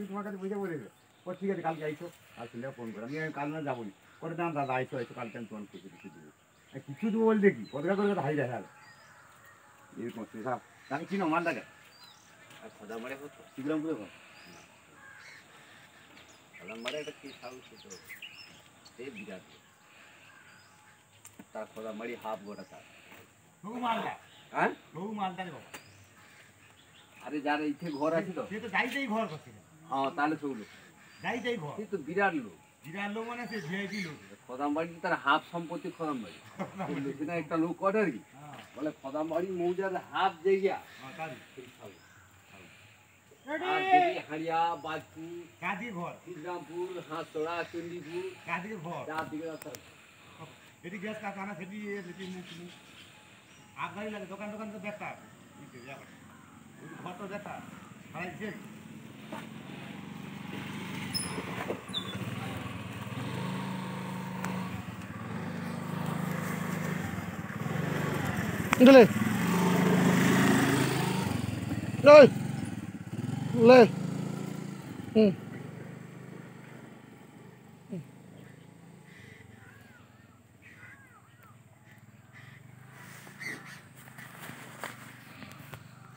তোমার কাছে বুঝে বলে ও ঠিক আছে কালকে আইসো আর ছেলে ফোন করে আমি কাল না যাবো করে দাম দাদা আইসো আইসো কালকে আমি তোমার কিছু দেবো কিছু দেবো বলতে কি কতটা করে হাই দেখা এরকম আমি চিনো মালটাকে আর খোদা মারে হতো শিবরাম করে ঘর খোদা মারে একটা কি সাউন্ড ছিল এই বিরাট তার খোদা মারি হাফ গোটা তার বহু মালটা হ্যাঁ বহু মালটা রে বাবা আরে যার এইতে ঘর আছে তো সে তো যাইতেই ঘর করছে হ্যাঁ তাহলে সব লোক যাইতেই ঘর সে তো বিরাট লোক মানে সে ভিআইপি লোক খোদামবাড়ি তার হাফ সম্পত্তি খোদামবাড়ি সেটা একটা লোক করে আর কি বলে খোদামবাড়ি মৌজার হাফ জায়গা হারিয়া বাজপুর কাজী ঘর শ্রীরামপুর হাঁসড়া চণ্ডীপুর কাজী ঘর চার দিকে এটি গ্যাস কারখানা সেটি আগ গাড়ি লাগে দোকান তো দেখা ঘর তো দেখা হারাইছে le le